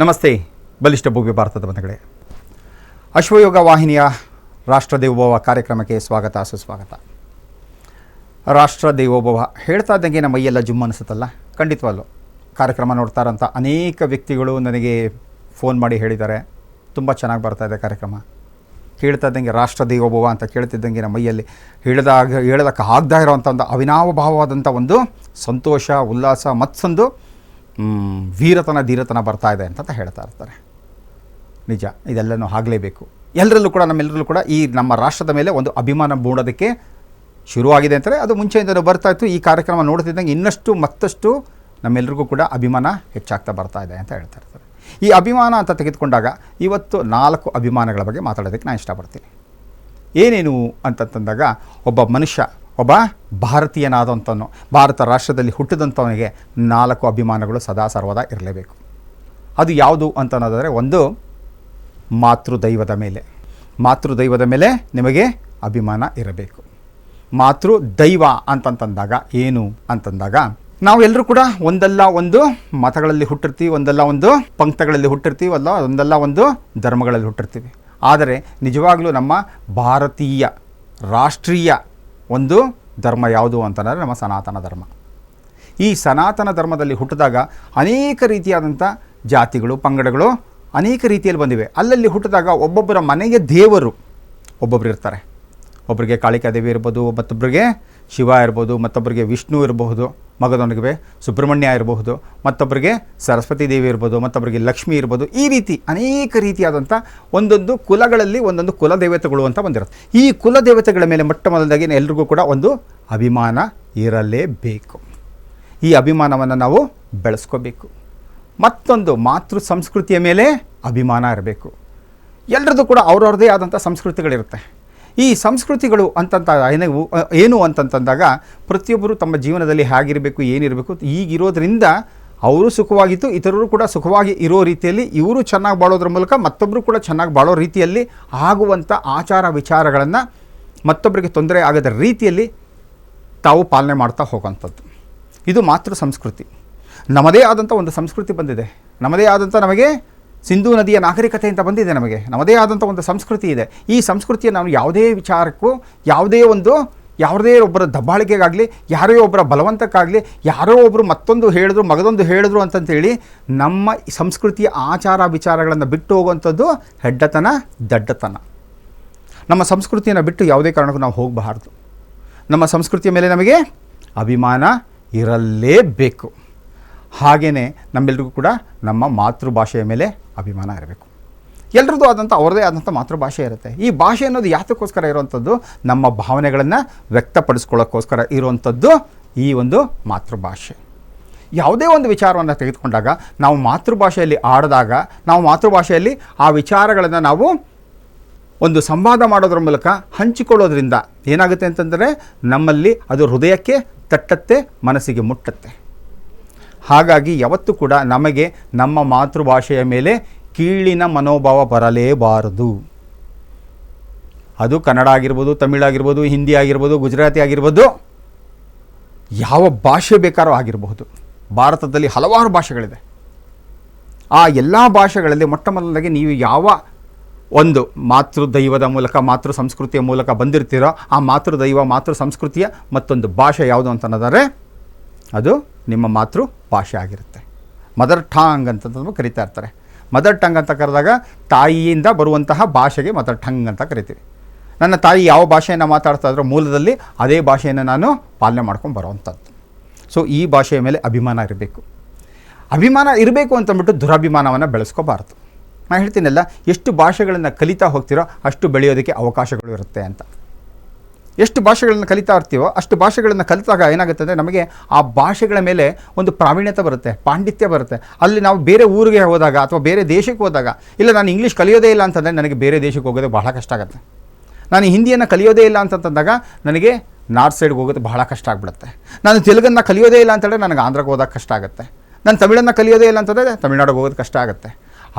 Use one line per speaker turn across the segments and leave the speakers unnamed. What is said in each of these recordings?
ನಮಸ್ತೆ ಬಲಿಷ್ಠ ಭವ್ಯ ಭಾರತದ ಬಂಧುಗಳೇ, ಅಶ್ವಯೋಗ ವಾಹಿನಿಯ ರಾಷ್ಟ್ರ ದೇವೋಭವ ಕಾರ್ಯಕ್ರಮಕ್ಕೆ ಸ್ವಾಗತ ಸುಸ್ವಾಗತ. ರಾಷ್ಟ್ರ ದೇವೋಭವ ಹೇಳ್ತಾ ಇದ್ದಂಗೆ ನಮ್ಮ ಮೈಯೆಲ್ಲ ಜುಮ್ ಅನಿಸುತ್ತಲ್ಲ, ಖಂಡಿತವಲ್ಲೂ. ಕಾರ್ಯಕ್ರಮ ನೋಡ್ತಾ ಇರೋಂಥ ಅನೇಕ ವ್ಯಕ್ತಿಗಳು ನನಗೆ ಫೋನ್ ಮಾಡಿ ಹೇಳಿದ್ದಾರೆ, ತುಂಬ ಚೆನ್ನಾಗಿ ಬರ್ತಾಯಿದೆ ಕಾರ್ಯಕ್ರಮ. ಕೇಳ್ತಾ ಇದ್ದಂಗೆ ರಾಷ್ಟ್ರ ದೇವೋಭವ ಅಂತ ಕೇಳ್ತಿದ್ದಂಗೆ ನಮ್ಮ ಮೈಯಲ್ಲಿ ಹೇಳೋದಕ್ಕೆ ಆಗದೇ ಇರೋವಂಥ ಒಂದು ಅವಿನಾಭಾವವಾದಂಥ ಒಂದು ಸಂತೋಷ, ಉಲ್ಲಾಸ, ಮತ್ತೊಂದು ವೀರತನ ಧೀರತನ ಬರ್ತಾ ಇದೆ ಅಂತ ಹೇಳ್ತಾ ಇರ್ತಾರೆ. ನಿಜ, ಇದೆಲ್ಲನೂ ಆಗಲೇಬೇಕು. ಎಲ್ಲರಲ್ಲೂ ಕೂಡ, ನಮ್ಮೆಲ್ಲರಲ್ಲೂ ಕೂಡ ಈ ನಮ್ಮ ರಾಷ್ಟ್ರದ ಮೇಲೆ ಒಂದು ಅಭಿಮಾನ ಮೂಡೋದಕ್ಕೆ ಶುರುವಾಗಿದೆ ಅಂತಾರೆ. ಅದು ಮುಂಚೆಯಿಂದಲೂ ಬರ್ತಾಯಿತ್ತು. ಈ ಕಾರ್ಯಕ್ರಮ ನೋಡ್ತಿದ್ದಂಗೆ ಇನ್ನಷ್ಟು ಮತ್ತಷ್ಟು ನಮ್ಮೆಲ್ಲರಿಗೂ ಕೂಡ ಅಭಿಮಾನ ಹೆಚ್ಚಾಗ್ತಾ ಬರ್ತಾ ಇದೆ ಅಂತ ಹೇಳ್ತಾ ಇರ್ತಾರೆ. ಈ ಅಭಿಮಾನ ಅಂತ ತೆಗೆದುಕೊಂಡಾಗ ಇವತ್ತು 4 ಅಭಿಮಾನಗಳ ಬಗ್ಗೆ ಮಾತಾಡೋದಕ್ಕೆ ನಾನು ಇಷ್ಟಪಡ್ತೀನಿ. ಏನೇನು ಅಂತಂದಾಗ, ಒಬ್ಬ ಮನುಷ್ಯ, ಒಬ್ಬ ಭಾರತೀಯನಾದಂಥವನು, ಭಾರತ ರಾಷ್ಟ್ರದಲ್ಲಿ ಹುಟ್ಟಿದಂಥವನಿಗೆ 4 ಅಭಿಮಾನಗಳು ಸದಾ ಸರ್ವದಾ ಇರಲೇಬೇಕು. ಅದು ಯಾವುದು ಅಂತನ್ನೋದಾದರೆ, ಒಂದು ಮಾತೃದೈವದ ಮೇಲೆ. ಮಾತೃದೈವದ ಮೇಲೆ ನಿಮಗೆ ಅಭಿಮಾನ ಇರಬೇಕು. ಮಾತೃದೈವ ಅಂತಂದಾಗ ಏನು ಅಂತಂದಾಗ, ನಾವು ಎಲ್ಲರೂ ಕೂಡ ಒಂದಲ್ಲ ಒಂದು ಮತಗಳಲ್ಲಿ ಹುಟ್ಟಿರ್ತೀವಿ, ಒಂದಲ್ಲ ಒಂದು ಪಂಕ್ತಗಳಲ್ಲಿ ಹುಟ್ಟಿರ್ತೀವಿ, ಒಂದಲ್ಲ ಒಂದು ಧರ್ಮಗಳಲ್ಲಿ ಹುಟ್ಟಿರ್ತೀವಿ. ಆದರೆ ನಿಜವಾಗಲೂ ನಮ್ಮ ಭಾರತೀಯ ರಾಷ್ಟ್ರೀಯ ಒಂದು ಧರ್ಮ ಯಾವುದು ಅಂತಂದರೆ ನಮ್ಮ ಸನಾತನ ಧರ್ಮ. ಈ ಸನಾತನ ಧರ್ಮದಲ್ಲಿ ಹುಟ್ಟಿದಾಗ ಅನೇಕ ರೀತಿಯಾದಂಥ ಜಾತಿಗಳು, ಪಂಗಡಗಳು ಅನೇಕ ರೀತಿಯಲ್ಲಿ ಬಂದಿವೆ. ಅಲ್ಲಲ್ಲಿ ಹುಟ್ಟಿದಾಗ ಒಬ್ಬೊಬ್ಬರ ಮನೆಗೆ ದೇವರು ಒಬ್ಬೊಬ್ಬರು ಇರ್ತಾರೆ. ಒಬ್ಬರಿಗೆ ಕಾಳಿಕಾದೇವಿ ಇರ್ಬೋದು, ಮತ್ತೊಬ್ಬರಿಗೆ ಶಿವ ಇರ್ಬೋದು, ಮತ್ತೊಬ್ಬರಿಗೆ ವಿಷ್ಣು ಇರಬಹುದು, ಮಗದೊಂದಿಗೆ ಸುಬ್ರಹ್ಮಣ್ಯ ಇರಬಹುದು, ಮತ್ತೊಬ್ಬರಿಗೆ ಸರಸ್ವತಿ ದೇವಿ ಇರ್ಬೋದು, ಮತ್ತೊಬ್ಬರಿಗೆ ಲಕ್ಷ್ಮಿ ಇರ್ಬೋದು. ಈ ರೀತಿ ಅನೇಕ ರೀತಿಯಾದಂಥ ಒಂದೊಂದು ಕುಲಗಳಲ್ಲಿ ಒಂದೊಂದು ಕುಲದೇವತೆಗಳು ಅಂತ ಬಂದಿರುತ್ತೆ. ಈ ಕುಲದೇವತೆಗಳ ಮೇಲೆ ಮೊಟ್ಟ ಮೊದಲಾಗಿ ಎಲ್ರಿಗೂ ಕೂಡ ಒಂದು ಅಭಿಮಾನ ಇರಲೇಬೇಕು. ಈ ಅಭಿಮಾನವನ್ನು ನಾವು ಬೆಳೆಸ್ಕೋಬೇಕು. ಮತ್ತೊಂದು ಮಾತೃ ಸಂಸ್ಕೃತಿಯ ಮೇಲೆ ಅಭಿಮಾನ ಇರಬೇಕು. ಎಲ್ಲರದ್ದು ಕೂಡ ಅವ್ರವ್ರದ್ದೇ ಆದಂಥ ಸಂಸ್ಕೃತಿಗಳಿರುತ್ತೆ. ಈ ಸಂಸ್ಕೃತಿಗಳು ಏನು ಅಂತಂದಾಗ, ಪ್ರತಿಯೊಬ್ಬರು ತಮ್ಮ ಜೀವನದಲ್ಲಿ ಹೇಗಿರಬೇಕು, ಏನಿರಬೇಕು, ಈಗಿರೋದ್ರಿಂದ ಅವರು ಸುಖವಾಗಿತ್ತು, ಇತರರು ಕೂಡ ಸುಖವಾಗಿ ಇರೋ ರೀತಿಯಲ್ಲಿ ಇವರು ಚೆನ್ನಾಗಿ ಬಾಳೋದ್ರ ಮೂಲಕ ಮತ್ತೊಬ್ಬರು ಕೂಡ ಚೆನ್ನಾಗಿ ಬಾಳೋ ರೀತಿಯಲ್ಲಿ ಆಗುವಂಥ ಆಚಾರ ವಿಚಾರಗಳನ್ನು ಮತ್ತೊಬ್ಬರಿಗೆ ತೊಂದರೆ ಆಗದ ರೀತಿಯಲ್ಲಿ ತಾವು ಪಾಲನೆ ಮಾಡ್ತಾ ಹೋಗುವಂಥದ್ದು. ಇದು ಮಾತೃ ಸಂಸ್ಕೃತಿ. ನಮ್ಮದೇ ಆದಂಥ ಒಂದು ಸಂಸ್ಕೃತಿ ಬಂದಿದೆ. ನಮ್ಮದೇ ಆದಂಥ ನಮಗೆ ಸಿಂಧೂ ನದಿಯ ನಾಗರಿಕತೆ ಅಂತ ಬಂದಿದೆ. ನಮ್ಮದೇ ಆದಂಥ ಒಂದು ಸಂಸ್ಕೃತಿ ಇದೆ. ಈ ಸಂಸ್ಕೃತಿಯ ನಾವು ಯಾವುದೇ ವಿಚಾರಕ್ಕೂ, ಯಾವುದೇ ಒಬ್ಬರ ದಬ್ಬಾಳಿಕೆಗಾಗಲಿ, ಯಾರೋ ಒಬ್ಬರ ಬಲವಂತಕ್ಕಾಗಲಿ, ಯಾರೋ ಒಬ್ಬರು ಮತ್ತೊಂದು ಹೇಳಿದ್ರು ಮಗದೊಂದು ಹೇಳಿದ್ರು ಅಂತಂತೇಳಿ ನಮ್ಮ ಸಂಸ್ಕೃತಿಯ ಆಚಾರ ವಿಚಾರಗಳನ್ನು ಬಿಟ್ಟು ಹೋಗುವಂಥದ್ದು ಹೆಡ್ಡತನ, ದಡ್ಡತನ. ನಮ್ಮ ಸಂಸ್ಕೃತಿಯನ್ನು ಬಿಟ್ಟು ಯಾವುದೇ ಕಾರಣಕ್ಕೂ ನಾವು ಹೋಗಬಾರ್ದು. ನಮ್ಮ ಸಂಸ್ಕೃತಿಯ ಮೇಲೆ ನಮಗೆ ಅಭಿಮಾನ ಇರಲೇಬೇಕು. ಹಾಗೆಯೇ ನಮ್ಮೆಲ್ಲರಿಗೂ ಕೂಡ ನಮ್ಮ ಮಾತೃಭಾಷೆಯ ಮೇಲೆ ಅಭಿಮಾನ ಇರಬೇಕು. ಎಲ್ಲರದ್ದು ಆದಂಥ ಅವ್ರದ್ದೇ ಆದಂಥ ಮಾತೃಭಾಷೆ ಇರುತ್ತೆ. ಈ ಭಾಷೆ ಅನ್ನೋದು ಯಾತಕ್ಕೋಸ್ಕರ ಇರುವಂಥದ್ದು? ನಮ್ಮ ಭಾವನೆಗಳನ್ನು ವ್ಯಕ್ತಪಡಿಸ್ಕೊಳ್ಳೋಕ್ಕೋಸ್ಕರ ಇರುವಂಥದ್ದು ಈ ಒಂದು ಮಾತೃಭಾಷೆ. ಯಾವುದೇ ಒಂದು ವಿಚಾರವನ್ನು ತೆಗೆದುಕೊಂಡಾಗ ನಾವು ಮಾತೃಭಾಷೆಯಲ್ಲಿ ಆಡಿದಾಗ, ನಾವು ಮಾತೃಭಾಷೆಯಲ್ಲಿ ಆ ವಿಚಾರಗಳನ್ನು ನಾವು ಒಂದು ಸಂವಾದ ಮಾಡೋದ್ರ ಮೂಲಕ ಹಂಚಿಕೊಳ್ಳೋದ್ರಿಂದ ಏನಾಗುತ್ತೆ ಅಂತಂದರೆ, ನಮ್ಮಲ್ಲಿ ಅದು ಹೃದಯಕ್ಕೆ ತಟ್ಟತ್ತೆ, ಮನಸ್ಸಿಗೆ ಮುಟ್ಟತ್ತೆ. ಹಾಗಾಗಿ ಯಾವತ್ತೂ ಕೂಡ ನಮಗೆ ನಮ್ಮ ಮಾತೃಭಾಷೆಯ ಮೇಲೆ ಕೀಳಿನ ಮನೋಭಾವ ಬರಲೇಬಾರದು. ಅದು ಕನ್ನಡ ಆಗಿರ್ಬೋದು, ತಮಿಳಾಗಿರ್ಬೋದು, ಹಿಂದಿ ಆಗಿರ್ಬೋದು, ಗುಜರಾತಿ ಆಗಿರ್ಬೋದು, ಯಾವ ಭಾಷೆ ಬೇಕಾದ್ರೂ ಆಗಿರಬಹುದು. ಭಾರತದಲ್ಲಿ ಹಲವಾರು ಭಾಷೆಗಳಿದೆ. ಆ ಎಲ್ಲ ಭಾಷೆಗಳಲ್ಲಿ ಮೊಟ್ಟ ಮೊದಲಾಗಿ ನೀವು ಯಾವ ಒಂದು ಮಾತೃದೈವದ ಮೂಲಕ, ಮಾತೃ ಸಂಸ್ಕೃತಿಯ ಮೂಲಕ ಬಂದಿರ್ತೀರೋ, ಆ ಮಾತೃದೈವ, ಮಾತೃ ಸಂಸ್ಕೃತಿಯ ಮತ್ತೊಂದು ಭಾಷೆ ಯಾವುದು ಅಂತಂದರೆ ಅದು ನಿಮ್ಮ ಮಾತೃ ಭಾಷೆ ಆಗಿರುತ್ತೆ. ಮದರ್ ಟಾಂಗ್ ಅಂತಂದು ಕರಿತಾ ಇರ್ತಾರೆ. ಮದರ್ ಟಂಗ್ ಅಂತ ಕರೆದಾಗ ತಾಯಿಯಿಂದ ಬರುವಂತಹ ಭಾಷೆಗೆ ಮದರ್ ಟಂಗ್ ಅಂತ ಕರಿತೀವಿ. ನನ್ನ ತಾಯಿ ಯಾವ ಭಾಷೆಯನ್ನು ಮಾತಾಡ್ತಾ ಇದ್ರೋ ಮೂಲದಲ್ಲಿ ಅದೇ ಭಾಷೆಯನ್ನು ನಾನು ಪಾಲನೆ ಮಾಡ್ಕೊಂಡು ಬರೋವಂಥದ್ದು. ಸೊ ಈ ಭಾಷೆಯ ಮೇಲೆ ಅಭಿಮಾನ ಇರಬೇಕು. ಅಭಿಮಾನ ಇರಬೇಕು ಅಂತಂದ್ಬಿಟ್ಟು ದುರಭಿಮಾನವನ್ನು ಬೆಳೆಸ್ಕೋಬಾರ್ದು. ನಾನು ಹೇಳ್ತೀನಲ್ಲ, ಎಷ್ಟು ಭಾಷೆಗಳನ್ನು ಕಲಿತಾ ಹೋಗ್ತೀರೋ ಅಷ್ಟು ಬೆಳೆಯೋದಕ್ಕೆ ಅವಕಾಶಗಳು ಇರುತ್ತೆ ಅಂತ. ಎಷ್ಟು ಭಾಷೆಗಳನ್ನು ಕಲಿತಾ ಇರ್ತೀವೋ ಅಷ್ಟು ಭಾಷೆಗಳನ್ನು ಕಲಿತಾಗ ಏನಾಗುತ್ತೆ ಅಂದರೆ, ನಮಗೆ ಆ ಭಾಷೆಗಳ ಮೇಲೆ ಒಂದು ಪ್ರಾವೀಣ್ಯತೆ ಬರುತ್ತೆ, ಪಾಂಡಿತ್ಯ ಬರುತ್ತೆ. ಅಲ್ಲಿ ನಾವು ಬೇರೆ ಊರಿಗೆ ಹೋದಾಗ ಅಥವಾ ಬೇರೆ ದೇಶಕ್ಕೆ ಹೋದಾಗ, ಇಲ್ಲ ನಾನು ಇಂಗ್ಲೀಷ್ ಕಲಿಯೋದೇ ಇಲ್ಲ ಅಂತಂದರೆ ನನಗೆ ಬೇರೆ ದೇಶಕ್ಕೆ ಹೋಗೋದು ಬಹಳ ಕಷ್ಟ ಆಗುತ್ತೆ. ನಾನು ಹಿಂದಿಯನ್ನು ಕಲಿಯೋದೇ ಇಲ್ಲ ಅಂತಂದಾಗ ನನಗೆ ನಾರ್ತ್ ಸೈಡ್ಗೆ ಹೋಗೋದು ಬಹಳ ಕಷ್ಟ ಆಗಿಬಿಡುತ್ತೆ. ನಾನು ತೆಲುಗನ್ನು ಕಲಿಯೋದೇ ಇಲ್ಲ ಅಂತಂದರೆ ನನಗೆ ಆಂಧ್ರಕ್ಕೆ ಹೋದಾಗ ಕಷ್ಟ ಆಗುತ್ತೆ. ನಾನು ತಮಿಳನ್ನು ಕಲಿಯೋದೇ ಇಲ್ಲ ಅಂತಂದರೆ ತಮಿಳ್ನಾಡಿಗೆ ಹೋಗೋದು ಕಷ್ಟ ಆಗುತ್ತೆ.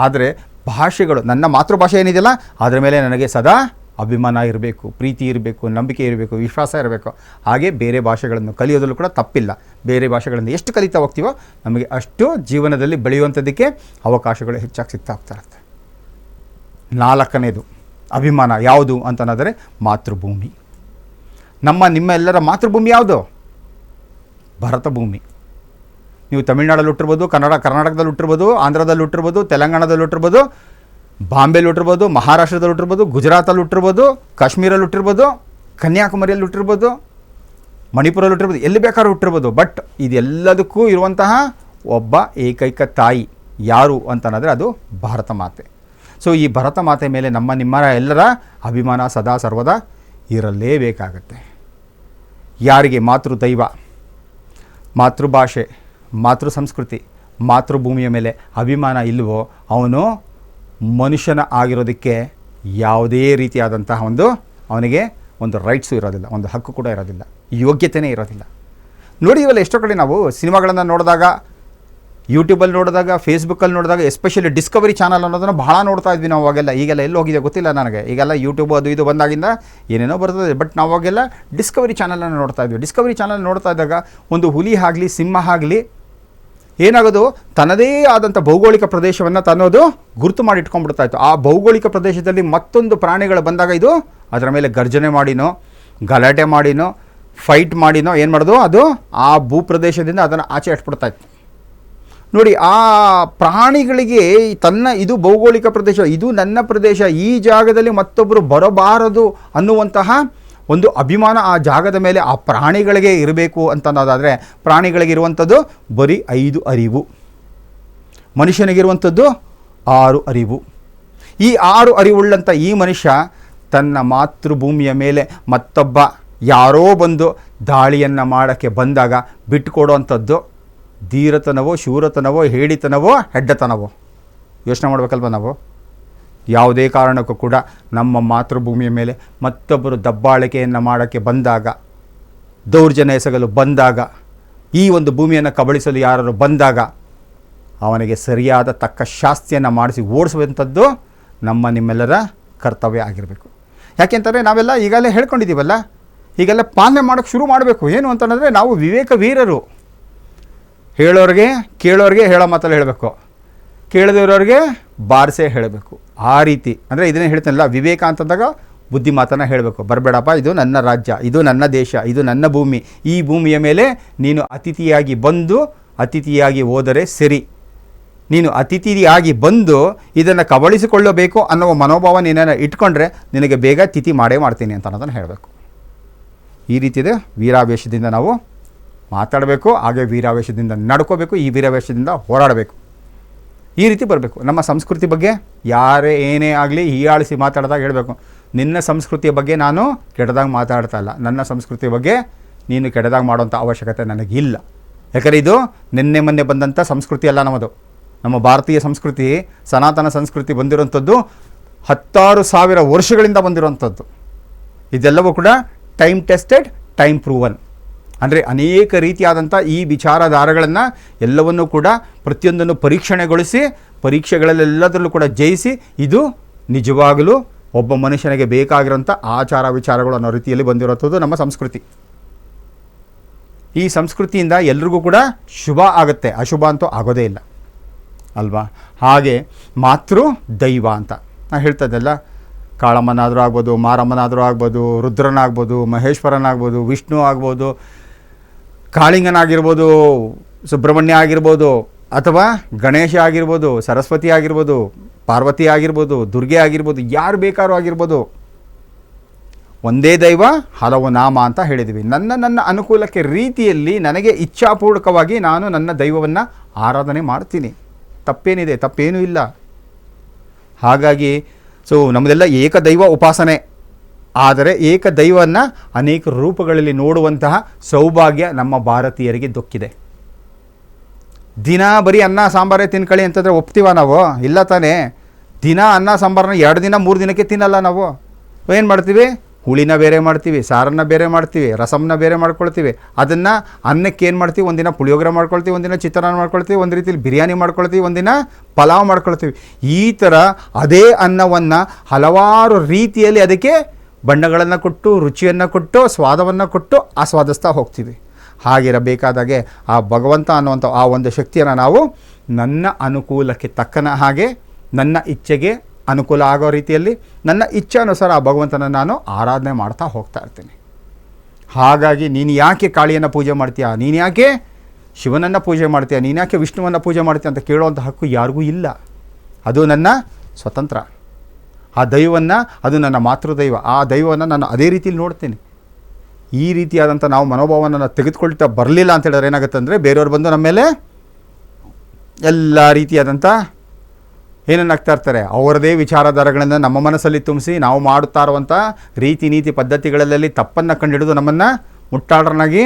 ಆದರೆ ಭಾಷೆಗಳು, ನನ್ನ ಮಾತೃಭಾಷೆ ಏನಿದೆಯಲ್ಲ ಅದರ ಮೇಲೆ ನನಗೆ ಸದಾ ಅಭಿಮಾನ ಇರಬೇಕು, ಪ್ರೀತಿ ಇರಬೇಕು, ನಂಬಿಕೆ ಇರಬೇಕು, ವಿಶ್ವಾಸ ಇರಬೇಕು. ಹಾಗೆ ಬೇರೆ ಭಾಷೆಗಳನ್ನು ಕಲಿಯೋದಲ್ಲೂ ಕೂಡ ತಪ್ಪಿಲ್ಲ. ಬೇರೆ ಭಾಷೆಗಳನ್ನು ಎಷ್ಟು ಕಲಿತಾ ಹೋಗ್ತೀವೋ ನಮಗೆ ಅಷ್ಟು ಜೀವನದಲ್ಲಿ ಬೆಳೆಯುವಂಥದ್ದಕ್ಕೆ ಅವಕಾಶಗಳು ಹೆಚ್ಚಾಗಿ ಸಿಗ್ತಾ ಹೋಗ್ತಾ ಇರುತ್ತೆ. 4ನೇದು ಅಭಿಮಾನ ಯಾವುದು ಅಂತಂದರೆ ಮಾತೃಭೂಮಿ. ನಿಮ್ಮ ಎಲ್ಲರ ಮಾತೃಭೂಮಿ ಯಾವುದು? ಭಾರತ ಭೂಮಿ. ನೀವು ತಮಿಳ್ನಾಡಲ್ಲಿ ಹುಟ್ಟಿರ್ಬೋದು, ಕರ್ನಾಟಕದಲ್ಲಿ ಹುಟ್ಟಿರ್ಬೋದು, ಆಂಧ್ರದಲ್ಲಿ ಹುಟ್ಟಿರ್ಬೋದು, ತೆಲಂಗಾಣದಲ್ಲಿ ಹುಟ್ಟಿರ್ಬೋದು, ಬಾಂಬೆಲಿ ಹುಟ್ಟಿರ್ಬೋದು, ಮಹಾರಾಷ್ಟ್ರದಲ್ಲಿ ಹುಟ್ಟಿರ್ಬೋದು, ಗುಜರಾತಲ್ಲಿ ಹುಟ್ಟಿರ್ಬೋದು, ಕಾಶ್ಮೀರಲ್ಲಿ ಹುಟ್ಟಿರ್ಬೋದು, ಕನ್ಯಾಕುಮಾರಿಯಲ್ಲಿ ಹುಟ್ಟಿರ್ಬೋದು, ಮಣಿಪುರಲ್ಲಿ ಹುಟ್ಟಿರ್ಬೋದು, ಎಲ್ಲಿ ಬೇಕಾದ್ರೂ ಹುಟ್ಟಿರ್ಬೋದು. ಬಟ್ ಇದೆಲ್ಲದಕ್ಕೂ ಇರುವಂತಹ ಒಬ್ಬ ಏಕೈಕ ತಾಯಿ ಯಾರು ಅಂತಂದರೆ ಅದು ಭಾರತ ಮಾತೆ. ಸೊ ಈ ಭಾರತ ಮಾತೆ ಮೇಲೆ ನಿಮ್ಮ ಎಲ್ಲರ ಅಭಿಮಾನ ಸದಾ ಸರ್ವದಾ ಇರಲೇಬೇಕಾಗತ್ತೆ. ಯಾರಿಗೆ ಮಾತೃದೈವ, ಮಾತೃಭಾಷೆ, ಮಾತೃ ಸಂಸ್ಕೃತಿ, ಮಾತೃಭೂಮಿಯ ಮೇಲೆ ಅಭಿಮಾನ ಇಲ್ವೋ ಅವನು ಮನುಷ್ಯನ ಆಗಿರೋದಕ್ಕೆ ಯಾವುದೇ ರೀತಿಯಾದಂತಹ ಅವನಿಗೆ ಒಂದು ರೈಟ್ಸು ಇರೋದಿಲ್ಲ, ಒಂದು ಹಕ್ಕು ಕೂಡ ಇರೋದಿಲ್ಲ, ಯೋಗ್ಯತೆಯೇ ಇರೋದಿಲ್ಲ. ನೋಡಿ ಇವೆಲ್ಲ ಎಷ್ಟೋ ಕಡೆ ನಾವು ಸಿನಿಮಾಗಳನ್ನು ನೋಡಿದಾಗ, ಯೂಟ್ಯೂಬಲ್ಲಿ ನೋಡಿದಾಗ, ಫೇಸ್ಬುಕ್ಕಲ್ಲಿ ನೋಡಿದಾಗ, ಎಸ್ಪೆಷಲಿ ಡಿಸ್ಕವರಿ ಚಾನಲ್ ಅನ್ನೋದನ್ನು ಭಾಳ ನೋಡ್ತಾ ಇದ್ವಿ ನಾವು ಅವಾಗೆಲ್ಲ. ಈಗೆಲ್ಲ ಎಲ್ಲಿ ಹೋಗಿದೆ ಗೊತ್ತಿಲ್ಲ ನನಗೆ. ಈಗೆಲ್ಲ ಯೂಟ್ಯೂಬು ಅದು ಇದು ಬಂದಾಗಿಂದ ಏನೇನೋ ಬರ್ತದೆ. ಬಟ್ ನಾವು ಅವಾಗೆಲ್ಲ ಡಿಸ್ಕವರಿ ಚಾನಲನ್ನು ನೋಡ್ತಾ ಇದ್ವಿ. ಡಿಸ್ಕವರಿ ಚಾನಲ್ ನೋಡ್ತಾ ಇದ್ದಾಗ ಒಂದು ಹುಲಿ ಆಗಲಿ, ಸಿಂಹ ಆಗಲಿ ಏನಾಗೋದು, ತನ್ನದೇ ಆದಂಥ ಭೌಗೋಳಿಕ ಪ್ರದೇಶವನ್ನು ತನ್ನೋದು ಗುರುತು ಮಾಡಿ ಇಟ್ಕೊಂಡ್ಬಿಡ್ತಾ ಇತ್ತು. ಆ ಭೌಗೋಳಿಕ ಪ್ರದೇಶದಲ್ಲಿ ಮತ್ತೊಂದು ಪ್ರಾಣಿಗಳು ಬಂದಾಗ ಇದು ಅದರ ಮೇಲೆ ಗರ್ಜನೆ ಮಾಡಿನೋ, ಗಲಾಟೆ ಮಾಡಿನೋ, ಫೈಟ್ ಮಾಡಿನೋ ಏನು ಮಾಡೋದು, ಅದು ಆ ಭೂಪ್ರದೇಶದಿಂದ ಅದನ್ನು ಆಚೆ ಇಟ್ಬಿಡ್ತಾ ಇತ್ತು. ನೋಡಿ, ಆ ಪ್ರಾಣಿಗಳಿಗೆ ಇದು ಭೌಗೋಳಿಕ ಪ್ರದೇಶ, ಇದು ನನ್ನ ಪ್ರದೇಶ, ಈ ಜಾಗದಲ್ಲಿ ಮತ್ತೊಬ್ಬರು ಬರಬಾರದು ಅನ್ನುವಂತಹ ಒಂದು ಅಭಿಮಾನ ಆ ಜಾಗದ ಮೇಲೆ ಆ ಪ್ರಾಣಿಗಳಿಗೆ ಇರಬೇಕು ಅಂತನ್ನೋದಾದರೆ, ಪ್ರಾಣಿಗಳಿಗೆ ಇರುವಂಥದ್ದು ಬರೀ 5 ಅರಿವು, ಮನುಷ್ಯನಿಗಿರುವಂಥದ್ದು 6 ಅರಿವು. ಈ 6 ಅರಿವುಳ್ಳಂಥ ಈ ಮನುಷ್ಯ ತನ್ನ ಮಾತೃಭೂಮಿಯ ಮೇಲೆ ಮತ್ತೊಬ್ಬ ಯಾರೋ ಬಂದು ದಾಳಿಯನ್ನು ಮಾಡೋಕ್ಕೆ ಬಂದಾಗ ಬಿಟ್ಟುಕೊಡುವಂಥದ್ದು ಧೀರತನವೋ, ಶೂರತನವೋ, ಹೇಳಿತನವೋ, ಹೆಡ್ಡತನವೋ? ಯೋಚನೆ ಮಾಡಬೇಕಲ್ವ ನಾವು. ಯಾವುದೇ ಕಾರಣಕ್ಕೂ ಕೂಡ ನಮ್ಮ ಮಾತೃಭೂಮಿಯ ಮೇಲೆ ಮತ್ತೊಬ್ಬರು ದಬ್ಬಾಳಿಕೆಯನ್ನು ಮಾಡೋಕ್ಕೆ ಬಂದಾಗ, ದೌರ್ಜನ್ಯ ಎಸಗಲು ಬಂದಾಗ, ಈ ಒಂದು ಭೂಮಿಯನ್ನು ಕಬಳಿಸಲು ಯಾರು ಬಂದಾಗ ಅವನಿಗೆ ಸರಿಯಾದ ತಕ್ಕ ಶಾಸ್ತಿಯನ್ನು ಮಾಡಿಸಿ ಓಡಿಸುವಂಥದ್ದು ನಿಮ್ಮೆಲ್ಲರ ಕರ್ತವ್ಯ ಆಗಿರಬೇಕು. ಯಾಕೆಂತಂದರೆ ನಾವೆಲ್ಲ ಈಗಲೇ ಹೇಳ್ಕೊಂಡಿದ್ದೀವಲ್ಲ, ಈಗೆಲ್ಲ ಪಾಲನೆ ಮಾಡೋಕ್ಕೆ ಶುರು ಮಾಡಬೇಕು. ಏನು ಅಂತಂದರೆ ನಾವು ವಿವೇಕ ವೀರರು. ಹೇಳೋರಿಗೆ ಕೇಳೋರಿಗೆ ಹೇಳೋ ಮಾತಲ್ಲಿ ಹೇಳಬೇಕು, ಕೇಳದಿರೋರಿಗೆ ಬಾರಿಸೇ ಹೇಳಬೇಕು. ಆ ರೀತಿ ಅಂದರೆ ಇದನ್ನೇ ಹೇಳ್ತಾನಲ್ಲ, ವಿವೇಕ ಅಂತಂದಾಗ ಬುದ್ಧಿ ಮಾತನ್ನು ಹೇಳಬೇಕು. ಬರಬೇಡಪ್ಪ, ಇದು ನನ್ನ ರಾಜ್ಯ, ಇದು ನನ್ನ ದೇಶ, ಇದು ನನ್ನ ಭೂಮಿ, ಈ ಭೂಮಿಯ ಮೇಲೆ ನೀನು ಅತಿಥಿಯಾಗಿ ಬಂದು ಅತಿಥಿಯಾಗಿ ಹೋದರೆ ಸರಿ. ನೀನು ಅತಿಥಿಯಾಗಿ ಬಂದು ಇದನ್ನು ಕಬಳಿಸಿಕೊಳ್ಳಬೇಕು ಅನ್ನೋ ಮನೋಭಾವ ನೀನನ್ನು ಇಟ್ಕೊಂಡ್ರೆ ನಿನಗೆ ಬೇಗ ತಿಥಿ ಮಾಡೇ ಮಾಡ್ತೀನಿ ಅಂತ ಅನ್ನೋದನ್ನು ಹೇಳಬೇಕು. ಈ ರೀತಿಯ ವೀರಾವೇಶದಿಂದ ನಾವು ಮಾತಾಡಬೇಕು, ಹಾಗೆ ವೀರಾವೇಶದಿಂದ ನಡ್ಕೋಬೇಕು, ಈ ವೀರಾವೇಶದಿಂದ ಹೋರಾಡಬೇಕು. ಈ ರೀತಿ ಬರಬೇಕು. ನಮ್ಮ ಸಂಸ್ಕೃತಿ ಬಗ್ಗೆ ಯಾರೇ ಏನೇ ಆಗಲಿ ಹೀಯಾಳಿಸಿ ಮಾತಾಡಿದಾಗ ಹೇಳಬೇಕು, ನಿನ್ನ ಸಂಸ್ಕೃತಿಯ ಬಗ್ಗೆ ನಾನು ಕೆಟ್ಟದಾಗ ಮಾತಾಡ್ತಾ ಇಲ್ಲ, ನನ್ನ ಸಂಸ್ಕೃತಿಯ ಬಗ್ಗೆ ನೀನು ಕೆಟ್ಟದಾಗ ಮಾಡೋಂಥ ಅವಶ್ಯಕತೆ ನನಗಿಲ್ಲ. ಯಾಕಂದರೆ ಇದು ನಿನ್ನೆ ಮೊನ್ನೆ ಬಂದಂಥ ಸಂಸ್ಕೃತಿ ಅಲ್ಲ ನಮ್ಮದು. ನಮ್ಮ ಭಾರತೀಯ ಸಂಸ್ಕೃತಿ, ಸನಾತನ ಸಂಸ್ಕೃತಿ ಬಂದಿರೋಂಥದ್ದು 16,000 ವರ್ಷಗಳಿಂದ ಬಂದಿರೋಂಥದ್ದು. ಇದೆಲ್ಲವೂ ಕೂಡ ಟೈಮ್ ಟೆಸ್ಟೆಡ್, ಟೈಮ್ ಪ್ರೂವನ್. ಅಂದರೆ ಅನೇಕ ರೀತಿಯಾದಂಥ ಈ ವಿಚಾರಧಾರೆಗಳನ್ನು ಎಲ್ಲವನ್ನೂ ಕೂಡ ಪ್ರತಿಯೊಂದನ್ನು ಪರೀಕ್ಷಣೆಗೊಳಿಸಿ, ಪರೀಕ್ಷೆಗಳಲ್ಲೆಲ್ಲದರಲ್ಲೂ ಕೂಡ ಜಯಿಸಿ, ಇದು ನಿಜವಾಗಲೂ ಒಬ್ಬ ಮನುಷ್ಯನಿಗೆ ಬೇಕಾಗಿರೋಂಥ ಆಚಾರ ವಿಚಾರಗಳು ಅನ್ನೋ ರೀತಿಯಲ್ಲಿ ಬಂದಿರೋಂಥದ್ದು ನಮ್ಮ ಸಂಸ್ಕೃತಿ. ಈ ಸಂಸ್ಕೃತಿಯಿಂದ ಎಲ್ರಿಗೂ ಕೂಡ ಶುಭ ಆಗುತ್ತೆ, ಅಶುಭ ಅಂತೂ ಆಗೋದೇ ಇಲ್ಲ ಅಲ್ವಾ. ಹಾಗೆ ಮಾತೃ ದೈವ ಅಂತ ನಾನು ಹೇಳ್ತಾ ಇದ್ದಲ್ಲ, ಕಾಳಮ್ಮನಾದರೂ ಆಗ್ಬೋದು, ಮಾರಮ್ಮನಾದರೂ ಆಗ್ಬೋದು, ರುದ್ರನಾಗ್ಬೋದು, ಮಹೇಶ್ವರನಾಗ್ಬೋದು, ವಿಷ್ಣು ಆಗ್ಬೋದು, ಕಾಳಿಂಗನಾಗಿರ್ಬೋದು, ಸುಬ್ರಹ್ಮಣ್ಯ ಆಗಿರ್ಬೋದು, ಅಥವಾ ಗಣೇಶ ಆಗಿರ್ಬೋದು, ಸರಸ್ವತಿ ಆಗಿರ್ಬೋದು, ಪಾರ್ವತಿ ಆಗಿರ್ಬೋದು, ದುರ್ಗೆ ಆಗಿರ್ಬೋದು, ಯಾರು ಬೇಕಾದ್ರೂ ಆಗಿರ್ಬೋದು. ಒಂದೇ ದೈವ ಹಲವು ನಾಮ ಅಂತ ಹೇಳಿದ್ವಿ. ನನ್ನ ಅನುಕೂಲಕ್ಕೆ ರೀತಿಯಲ್ಲಿ ನನಗೆ ಇಚ್ಛಾಪೂರ್ವಕವಾಗಿ ನಾನು ನನ್ನ ದೈವವನ್ನು ಆರಾಧನೆ ಮಾಡ್ತೀನಿ. ತಪ್ಪೇನಿದೆ? ತಪ್ಪೇನೂ ಇಲ್ಲ. ಹಾಗಾಗಿ ನಮ್ಮದೆಲ್ಲ ಏಕದೈವ ಉಪಾಸನೆ. ಆದರೆ ಏಕದೈವವನ್ನು ಅನೇಕ ರೂಪಗಳಲ್ಲಿ ನೋಡುವಂತಹ ಸೌಭಾಗ್ಯ ನಮ್ಮ ಭಾರತೀಯರಿಗೆ ದೊಕ್ಕಿದೆ. ದಿನ ಬರೀ ಅನ್ನ ಸಾಂಬಾರೇ ತಿನ್ಕೊಳ್ಳಿ ಅಂತಂದರೆ ಒಪ್ತೀವ ನಾವು? ಇಲ್ಲ ತಾನೇ. ದಿನ ಅನ್ನ ಸಾಂಬಾರನ್ನ 2 ದಿನ 3 ದಿನಕ್ಕೆ ತಿನ್ನಲ್ಲ ನಾವು. ಏನು ಮಾಡ್ತೀವಿ? ಹುಳಿನ ಬೇರೆ ಮಾಡ್ತೀವಿ, ಸಾರನ್ನು ಬೇರೆ ಮಾಡ್ತೀವಿ, ರಸಮನ್ನ ಬೇರೆ ಮಾಡ್ಕೊಳ್ತೀವಿ. ಅದನ್ನು ಅನ್ನಕ್ಕೆ ಏನು ಮಾಡ್ತೀವಿ, ಒಂದಿನ ಪುಳಿಯೋಗರೆ ಮಾಡ್ಕೊಳ್ತೀವಿ, ಒಂದಿನ ಚಿತ್ರಾನ್ನ ಮಾಡ್ಕೊಳ್ತೀವಿ, ಒಂದು ರೀತಿಯಲ್ಲಿ ಬಿರಿಯಾನಿ ಮಾಡ್ಕೊಳ್ತೀವಿ, ಒಂದಿನ ಪಲಾವ್ ಮಾಡ್ಕೊಳ್ತೀವಿ. ಈ ಥರ ಅದೇ ಅನ್ನವನ್ನು ಹಲವಾರು ರೀತಿಯಲ್ಲಿ ಅದಕ್ಕೆ ಬಣ್ಣಗಳನ್ನು ಕೊಟ್ಟು, ರುಚಿಯನ್ನು ಕೊಟ್ಟು, ಸ್ವಾದವನ್ನು ಕೊಟ್ಟು ಆಸ್ವಾದಿಸ್ತಾ ಹೋಗ್ತೀವಿ. ಹಾಗಿರಬೇಕಾದಾಗೆ ಆ ಭಗವಂತ ಅನ್ನುವಂಥ ಆ ಒಂದು ಶಕ್ತಿಯನ್ನು ನಾವು ನನ್ನ ಅನುಕೂಲಕ್ಕೆ ತಕ್ಕನ ಹಾಗೆ, ನನ್ನ ಇಚ್ಛೆಗೆ ಅನುಕೂಲ ಆಗೋ ರೀತಿಯಲ್ಲಿ, ನನ್ನ ಇಚ್ಛಾನುಸಾರ ಆ ಭಗವಂತನ ನಾನು ಆರಾಧನೆ ಮಾಡ್ತಾ ಹೋಗ್ತಾ ಇರ್ತೀನಿ. ಹಾಗಾಗಿ ನೀನು ಯಾಕೆ ಕಾಳಿಯನ್ನು ಪೂಜೆ ಮಾಡ್ತೀಯಾ, ನೀನು ಯಾಕೆ ಶಿವನನ್ನು ಪೂಜೆ ಮಾಡ್ತೀಯಾ, ನೀನು ಯಾಕೆ ವಿಷ್ಣುವನ್ನು ಪೂಜೆ ಮಾಡ್ತೀಯ ಅಂತ ಕೇಳುವಂಥ ಹಕ್ಕು ಯಾರಿಗೂ ಇಲ್ಲ. ಅದು ನನ್ನ ಸ್ವತಂತ್ರ. ಆ ದೈವವನ್ನು, ಅದು ನನ್ನ ಮಾತೃದೈವ, ಆ ದೈವವನ್ನು ನಾನು ಅದೇ ರೀತಿಯಲ್ಲಿ ನೋಡ್ತೀನಿ. ಈ ರೀತಿಯಾದಂಥ ನಾವು ಮನೋಭಾವವನ್ನು ತೆಗೆದುಕೊಳ್ತಾ ಬರಲಿಲ್ಲ ಅಂತ ಹೇಳಿದ್ರೆ ಏನಾಗುತ್ತೆ ಅಂದರೆ, ಬೇರೆಯವ್ರು ಬಂದು ನಮ್ಮ ಮೇಲೆ ಎಲ್ಲ ರೀತಿಯಾದಂಥ ಏನನ್ನಾಗ್ತಾ ಇರ್ತಾರೆ, ಅವರದೇ ವಿಚಾರಧಾರೆಗಳನ್ನು ನಮ್ಮ ಮನಸ್ಸಲ್ಲಿ ತುಂಬಿಸಿ ನಾವು ಮಾಡುತ್ತಾ ಇರುವಂಥ ರೀತಿ ನೀತಿ ಪದ್ಧತಿಗಳಲ್ಲಿ ತಪ್ಪನ್ನು ಕಂಡುಹಿಡಿದು ನಮ್ಮನ್ನು ಮುಟ್ಟಾಳರನ್ನಾಗಿ,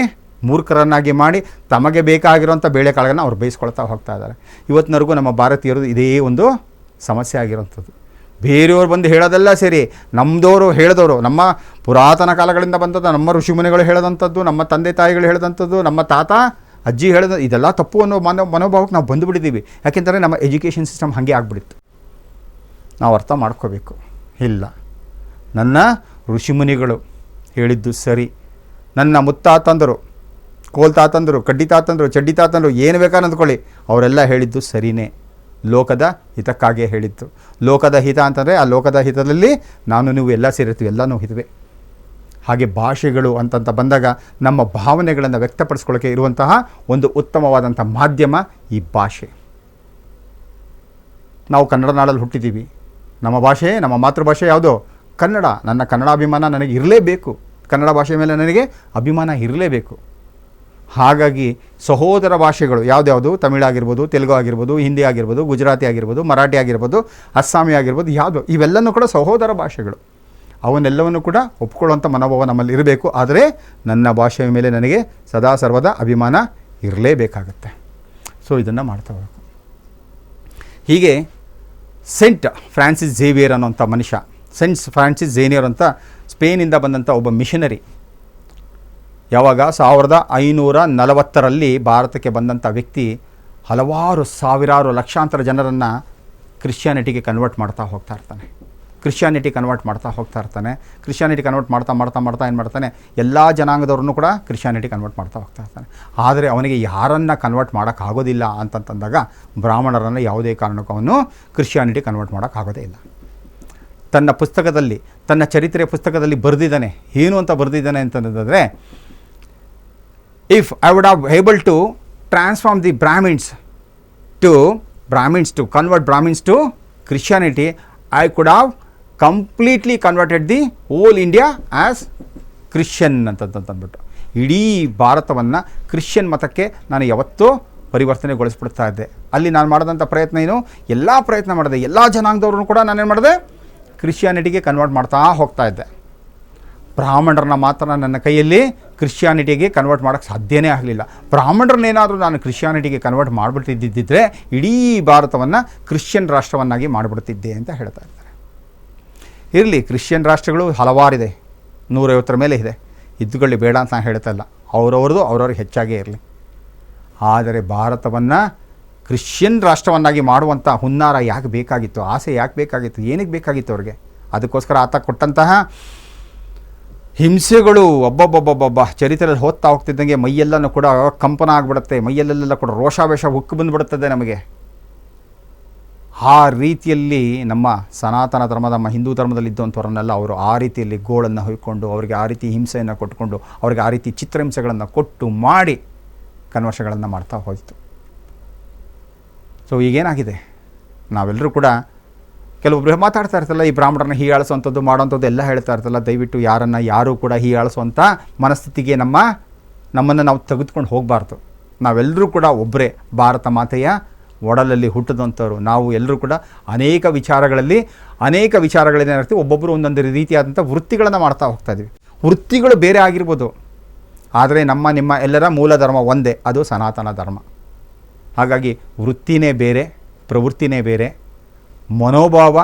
ಮೂರ್ಖರನ್ನಾಗಿ ಮಾಡಿ ತಮಗೆ ಬೇಕಾಗಿರುವಂಥ ಬೇಳೆಕಾಳನ್ನು ಅವ್ರು ಬೇಯಿಸ್ಕೊಳ್ತಾ ಹೋಗ್ತಾ ಇದ್ದಾರೆ. ಇವತ್ತಿನವರೆಗೂ ನಮ್ಮ ಭಾರತೀಯರು ಇದೇ ಒಂದು ಸಮಸ್ಯೆ ಆಗಿರೋಂಥದ್ದು. ಬೇರೆಯವ್ರು ಬಂದು ಹೇಳೋದೆಲ್ಲ ಸರಿ, ನಮ್ಮದವರು ಹೇಳಿದವರು, ನಮ್ಮ ಪುರಾತನ ಕಾಲಗಳಿಂದ ಬಂದದ್ದು, ನಮ್ಮ ಋಷಿಮುನಿಗಳು ಹೇಳೋದಂಥದ್ದು, ನಮ್ಮ ತಂದೆ ತಾಯಿಗಳು ಹೇಳಿದಂಥದ್ದು, ನಮ್ಮ ತಾತ ಅಜ್ಜಿ ಹೇಳಿದ ಇದೆಲ್ಲ ತಪ್ಪು ಅನ್ನೋ ಮನೋಭಾವಕ್ಕೆ ನಾವು ಬಂದುಬಿಟ್ಟಿದ್ದೀವಿ. ಯಾಕೆಂದರೆ ನಮ್ಮ ಎಜುಕೇಷನ್ ಸಿಸ್ಟಮ್ ಹಾಗೆ ಆಗಿಬಿಟ್ಟಿತ್ತು. ನಾವು ಅರ್ಥ ಮಾಡ್ಕೋಬೇಕು. ಇಲ್ಲ, ನನ್ನ ಋಷಿಮುನಿಗಳು ಹೇಳಿದ್ದು ಸರಿ, ನನ್ನ ಮುತ್ತಾತಂದರು, ಕೋಲ್ ತಾತಂದರು, ಕಡ್ಡಿ ತಾತಂದರು, ಚಡ್ಡಿ ತಾತಂದರು, ಏನು ಬೇಕಾದ್ರೆ ಅಂದ್ಕೊಳ್ಳಿ, ಅವರೆಲ್ಲ ಹೇಳಿದ್ದು ಸರಿಯೇ. ಲೋಕದ ಹಿತಕ್ಕಾಗಿಯೇ ಹೇಳಿದ್ದು. ಲೋಕದ ಹಿತ ಅಂತಂದರೆ ಆ ಲೋಕದ ಹಿತದಲ್ಲಿ ನಾನು ನೀವು ಎಲ್ಲ ಸೇರಿರ್ತೀವಿ, ಎಲ್ಲನೂ ಹಿತವೇ. ಹಾಗೆ ಭಾಷೆಗಳು ಅಂತಂತ ಬಂದಾಗ ನಮ್ಮ ಭಾವನೆಗಳನ್ನು ವ್ಯಕ್ತಪಡಿಸ್ಕೊಳ್ಳೋಕ್ಕೆ ಇರುವಂತಹ ಒಂದು ಉತ್ತಮವಾದಂಥ ಮಾಧ್ಯಮ ಈ ಭಾಷೆ. ನಾವು ಕನ್ನಡ ನಾಡಲ್ಲಿ ಹುಟ್ಟಿದ್ದೀವಿ. ನಮ್ಮ ಭಾಷೆ, ನಮ್ಮ ಮಾತೃಭಾಷೆ ಯಾವುದೋ ಕನ್ನಡ. ನನ್ನ ಕನ್ನಡ ಅಭಿಮಾನ ನನಗೆ ಇರಲೇಬೇಕು. ಕನ್ನಡ ಭಾಷೆ ಮೇಲೆ ನನಗೆ ಅಭಿಮಾನ ಇರಲೇಬೇಕು. ಹಾಗಾಗಿ ಸಹೋದರ ಭಾಷೆಗಳು ಯಾವುದ್ಯಾವುದು, ತಮಿಳಾಗಿರ್ಬೋದು, ತೆಲುಗು ಆಗಿರ್ಬೋದು, ಹಿಂದಿ ಆಗಿರ್ಬೋದು, ಗುಜರಾತಿ ಆಗಿರ್ಬೋದು, ಮರಾಠಿ ಆಗಿರ್ಬೋದು, ಅಸ್ಸಾಮಿ ಆಗಿರ್ಬೋದು, ಯಾವುದು, ಇವೆಲ್ಲವೂ ಕೂಡ ಸಹೋದರ ಭಾಷೆಗಳು. ಅವನ್ನೆಲ್ಲವನ್ನು ಕೂಡ ಒಪ್ಕೊಳ್ಳುವಂಥ ಮನೋಭಾವ ನಮ್ಮಲ್ಲಿ ಇರಬೇಕು. ಆದರೆ ನನ್ನ ಭಾಷೆಯ ಮೇಲೆ ನನಗೆ ಸದಾ ಸರ್ವದ ಅಭಿಮಾನ ಇರಲೇಬೇಕಾಗತ್ತೆ. ಸೊ ಇದನ್ನು ಮಾಡ್ತಾ ಹೋಗಬೇಕು. ಹೀಗೆ ಸೆಂಟ್ ಫ್ರಾನ್ಸಿಸ್ ಝೇವಿಯರ್ ಅನ್ನೋಂಥ ಮನುಷ್ಯ, ಸೆಂಟ್ ಫ್ರಾನ್ಸಿಸ್ ಝೇವಿಯರ್ ಅಂತ ಸ್ಪೇನಿಂದ ಬಂದಂಥ ಒಬ್ಬ ಮಿಷನರಿ, ಯಾವಾಗ 1540 ಭಾರತಕ್ಕೆ ಬಂದಂಥ ವ್ಯಕ್ತಿ ಹಲವಾರು ಸಾವಿರಾರು ಲಕ್ಷಾಂತರ ಜನರನ್ನು ಕ್ರಿಶ್ಚಿಯಾನಿಟಿಗೆ ಕನ್ವರ್ಟ್ ಮಾಡ್ತಾ ಹೋಗ್ತಾ ಇರ್ತಾನೆ. ಕ್ರಿಶ್ಚಿಯಾನಿಟಿ ಕನ್ವರ್ಟ್ ಮಾಡ್ತಾ ಮಾಡ್ತಾ ಏನು ಮಾಡ್ತಾನೆ, ಎಲ್ಲ ಜನಾಂಗದವ್ರನ್ನೂ ಕೂಡ ಕ್ರಿಶ್ಚಿಯಾನಿಟಿ ಕನ್ವರ್ಟ್ ಮಾಡ್ತಾ ಹೋಗ್ತಾ ಇರ್ತಾನೆ. ಆದರೆ ಅವನಿಗೆ ಯಾರನ್ನು ಕನ್ವರ್ಟ್ ಮಾಡೋಕ್ಕಾಗೋದಿಲ್ಲ ಅಂತಂದಾಗ ಬ್ರಾಹ್ಮಣರನ್ನು ಯಾವುದೇ ಕಾರಣಕ್ಕೂ ಅವನು ಕ್ರಿಶ್ಚಿಯಾನಿಟಿ ಕನ್ವರ್ಟ್ ಮಾಡೋಕ್ಕಾಗೋದೇ ಇಲ್ಲ. ತನ್ನ ಪುಸ್ತಕದಲ್ಲಿ, ತನ್ನ ಚರಿತ್ರೆಯ ಪುಸ್ತಕದಲ್ಲಿ ಬರೆದಿದ್ದಾನೆ. ಏನು ಅಂತ ಬರೆದಿದ್ದಾನೆ ಅಂತಂದರೆ, if I would have able to transform the Brahmins to convert Brahmins to Christianity, I could have completely converted the whole India as Christian ಅಂತಂದ್ಬಿಟ್ಟು ಇಡೀ ಭಾರತವನ್ನು ಕ್ರಿಶ್ಚಿಯನ್ ಮತಕ್ಕೆ ನಾನು ಯಾವತ್ತೂ ಪರಿವರ್ತನೆಗೊಳಿಸ್ಬಿಡ್ತಾ ಇದ್ದೆ. ಅಲ್ಲಿ ನಾನು ಮಾಡಿದಂಥ ಪ್ರಯತ್ನ ಏನು, ಎಲ್ಲ ಪ್ರಯತ್ನ ಮಾಡಿದೆ, ಎಲ್ಲ ಜನಾಂಗದವ್ರನ್ನೂ ಕೂಡ ನಾನೇನು ಮಾಡಿದೆ, ಕ್ರಿಶ್ಚಿಯಾನಿಟಿಗೆ ಕನ್ವರ್ಟ್ ಮಾಡ್ತಾ ಹೋಗ್ತಾ ಇದ್ದೆ. ಬ್ರಾಹ್ಮಣರನ್ನ ಮಾತ್ರ ನನ್ನ ಕೈಯಲ್ಲಿ ಕ್ರಿಶ್ಚಿಯಾನಿಟಿಗೆ ಕನ್ವರ್ಟ್ ಮಾಡೋಕ್ಕೆ ಸಾಧ್ಯನೇ ಆಗಲಿಲ್ಲ. ಬ್ರಾಹ್ಮಣರನ್ನೇನಾದರೂ ನಾನು ಕ್ರಿಶ್ಚಿಯಾನಿಟಿಗೆ ಕನ್ವರ್ಟ್ ಮಾಡಿಬಿಟ್ಟಿದ್ದಿದ್ದರೆ ಇಡೀ ಭಾರತವನ್ನು ಕ್ರಿಶ್ಚಿಯನ್ ರಾಷ್ಟ್ರವನ್ನಾಗಿ ಮಾಡಿಬಿಡ್ತಿದ್ದೆ ಅಂತ ಹೇಳ್ತಾ ಇದ್ದಾರೆ. ಇರಲಿ, ಕ್ರಿಶ್ಚಿಯನ್ ರಾಷ್ಟ್ರಗಳು ಹಲವಾರಿದೆ, 150 ಮೇಲೆ ಇದೆ, ಇದ್ದುಕೊಳ್ಳಿ, ಬೇಡ ಅಂತ ನಾನು ಹೇಳ್ತಾ ಇಲ್ಲ. ಅವ್ರವ್ರಿಗೆ ಹೆಚ್ಚಾಗೇ ಇರಲಿ. ಆದರೆ ಭಾರತವನ್ನು ಕ್ರಿಶ್ಚಿಯನ್ ರಾಷ್ಟ್ರವನ್ನಾಗಿ ಮಾಡುವಂಥ ಹುನ್ನಾರ ಯಾಕೆ ಬೇಕಾಗಿತ್ತು, ಆಸೆ ಯಾಕೆ ಬೇಕಾಗಿತ್ತು, ಏನಕ್ಕೆ ಬೇಕಾಗಿತ್ತು ಅವ್ರಿಗೆ? ಅದಕ್ಕೋಸ್ಕರ ಆತ ಕೊಟ್ಟಂತಹ ಹಿಂಸೆಗಳು ಒಬ್ಬೊಬ್ಬೊಬ್ಬೊಬ್ಬ ಚರಿತ್ರೆಯಲ್ಲಿ ಓದ್ತಾ ಹೋಗ್ತಿದ್ದಂಗೆ ಮೈಯೆಲ್ಲನೂ ಕೂಡ ಕಂಪನ ಆಗಿಬಿಡುತ್ತೆ, ಮೈಯಲ್ಲೆಲ್ಲ ಕೂಡ ರೋಷಾವೇಷ ಉಕ್ಕು ಬಂದುಬಿಡುತ್ತದೆ ನಮಗೆ. ಆ ರೀತಿಯಲ್ಲಿ ನಮ್ಮ ಸನಾತನ ಧರ್ಮದ, ನಮ್ಮ ಹಿಂದೂ ಧರ್ಮದಲ್ಲಿದ್ದಂಥವ್ರನ್ನೆಲ್ಲ ಅವರು ಆ ರೀತಿಯಲ್ಲಿ ಗೋಳನ್ನು ಹೊಯ್ಕೊಂಡು, ಅವರಿಗೆ ಆ ರೀತಿ ಹಿಂಸೆಯನ್ನು ಕೊಟ್ಕೊಂಡು, ಅವರಿಗೆ ಆ ರೀತಿ ಚಿತ್ರಹಿಂಸೆಗಳನ್ನು ಕೊಟ್ಟು ಮಾಡಿ ಕನ್ವರ್ಷಗಳನ್ನು ಮಾಡ್ತಾ ಹೋಯಿತು. ಸೊ ಈಗೇನಾಗಿದೆ, ನಾವೆಲ್ಲರೂ ಕೂಡ ಕೆಲವೊಬ್ಬರು ಮಾತಾಡ್ತಾ ಇರ್ತಲ್ಲ, ಈ ಬ್ರಾಹ್ಮಣರನ್ನ ಹೀಯಾಳಿಸುವಂಥದ್ದು ಮಾಡೋವಂಥದ್ದು ಎಲ್ಲ ಹೇಳ್ತಾ ಇರ್ತಲ್ಲ. ದಯವಿಟ್ಟು ಯಾರೂ ಕೂಡ ಹೀಯಾಳಿಸುವಂಥ ಮನಸ್ಥಿತಿಗೆ ನಮ್ಮನ್ನು ನಾವು ತೆಗೆದುಕೊಂಡು ಹೋಗಬಾರ್ದು. ನಾವೆಲ್ಲರೂ ಕೂಡ ಒಬ್ಬರೇ, ಭಾರತ ಮಾತೆಯ ಒಡಲಲ್ಲಿ ಹುಟ್ಟಿದಂಥವ್ರು. ನಾವು ಎಲ್ಲರೂ ಕೂಡ ಅನೇಕ ವಿಚಾರಗಳೇನಿರ್ತೀವಿ, ಒಬ್ಬೊಬ್ಬರು ಒಂದೊಂದು ರೀತಿಯಾದಂಥ ವೃತ್ತಿಗಳನ್ನು ಮಾಡ್ತಾ ಹೋಗ್ತಾ ಇದ್ದೀವಿ. ವೃತ್ತಿಗಳು ಬೇರೆ ಆಗಿರ್ಬೋದು, ಆದರೆ ನಿಮ್ಮ ಎಲ್ಲರ ಮೂಲ ಧರ್ಮ ಒಂದೇ, ಅದು ಸನಾತನ ಧರ್ಮ. ಹಾಗಾಗಿ ವೃತ್ತಿನೇ ಬೇರೆ, ಪ್ರವೃತ್ತಿನೇ ಬೇರೆ. ಮನೋಭಾವ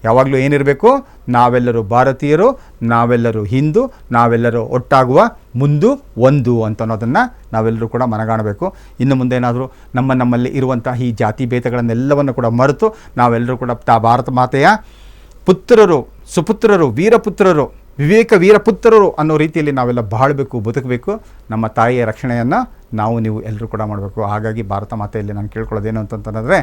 ಯಾವಾಗಲೂ ಏನಿರಬೇಕು, ನಾವೆಲ್ಲರೂ ಭಾರತೀಯರು, ನಾವೆಲ್ಲರೂ ಹಿಂದೂ, ನಾವೆಲ್ಲರೂ ಒಟ್ಟಾಗುವ ಮುಂದು ಒಂದು ಅಂತ ಅನ್ನೋದನ್ನು ನಾವೆಲ್ಲರೂ ಕೂಡ ಮನಗಾಣಬೇಕು. ಇನ್ನು ಮುಂದೆ ಏನಾದರೂ ನಮ್ಮಲ್ಲಿ ಇರುವಂಥ ಈ ಜಾತಿ ಭೇದಗಳನ್ನೆಲ್ಲವನ್ನು ಕೂಡ ಮರೆತು ನಾವೆಲ್ಲರೂ ಕೂಡ ಭಾರತ ಮಾತೆಯ ಪುತ್ರರು, ಸುಪುತ್ರರು, ವೀರಪುತ್ರರು, ವಿವೇಕ ವೀರಪುತ್ರರು ಅನ್ನೋ ರೀತಿಯಲ್ಲಿ ನಾವೆಲ್ಲ ಬಾಳಬೇಕು, ಬದುಕಬೇಕು. ನಮ್ಮ ತಾಯಿಯ ರಕ್ಷಣೆಯನ್ನು ನೀವು ಎಲ್ಲರೂ ಕೂಡ ಮಾಡಬೇಕು. ಹಾಗಾಗಿ ಭಾರತ ಮಾತೆಯಲ್ಲಿ ನಾನು ಕೇಳ್ಕೊಳ್ಳೋದೇನು ಅಂತಂತಂದರೆ,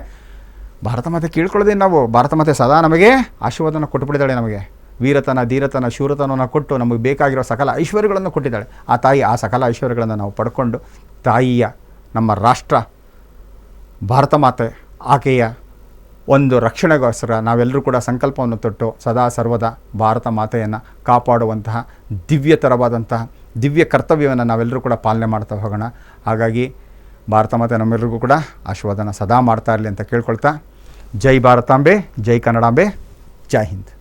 ಭಾರತ ಮಾತೆ ಕೇಳ್ಕೊಳ್ಳೋದೇನು, ನಾವು ಭಾರತ ಮಾತೆ ಸದಾ ನಮಗೆ ಆಶೀರ್ವಾದನ ಕೊಟ್ಟುಬಿಟ್ಟಿದ್ದಾಳೆ. ನಮಗೆ ವೀರತನ, ಧೀರತನ, ಶೂರತನವನ್ನು ಕೊಟ್ಟು ನಮಗೆ ಬೇಕಾಗಿರೋ ಸಕಲ ಐಶ್ವರ್ಯಗಳನ್ನು ಕೊಟ್ಟಿದ್ದಾಳೆ. ಆ ತಾಯಿ ಆ ಸಕಲ ಐಶ್ವರ್ಯಗಳನ್ನು ನಾವು ಪಡ್ಕೊಂಡು ತಾಯಿಯ ನಮ್ಮ ರಾಷ್ಟ್ರ ಭಾರತ ಮಾತೆ ಆಕೆಯ ಒಂದು ರಕ್ಷಣೆಗೋಸ್ಕರ ನಾವೆಲ್ಲರೂ ಕೂಡ ಸಂಕಲ್ಪವನ್ನು ತೊಟ್ಟು ಸದಾ ಸರ್ವದಾ ಭಾರತ ಮಾತೆಯನ್ನು ಕಾಪಾಡುವಂತಹ ದಿವ್ಯತರವಾದಂತಹ ದಿವ್ಯ ಕರ್ತವ್ಯವನ್ನು ನಾವೆಲ್ಲರೂ ಕೂಡ ಪಾಲನೆ ಮಾಡ್ತಾ ಹೋಗೋಣ. ಹಾಗಾಗಿ ಭಾರತ ಮಾತೆ ನಮ್ಮೆಲ್ಲರಿಗೂ ಕೂಡ ಆಶೀರ್ವಾದನ ಸದಾ ಮಾಡ್ತಾ ಇರಲಿ ಅಂತ ಕೇಳ್ಕೊಳ್ತಾ, ಜೈ ಭಾರತಾಂಬೆ, ಜೈ ಕನ್ನಡಾಂಬೆ, ಜೈ ಹಿಂದ್.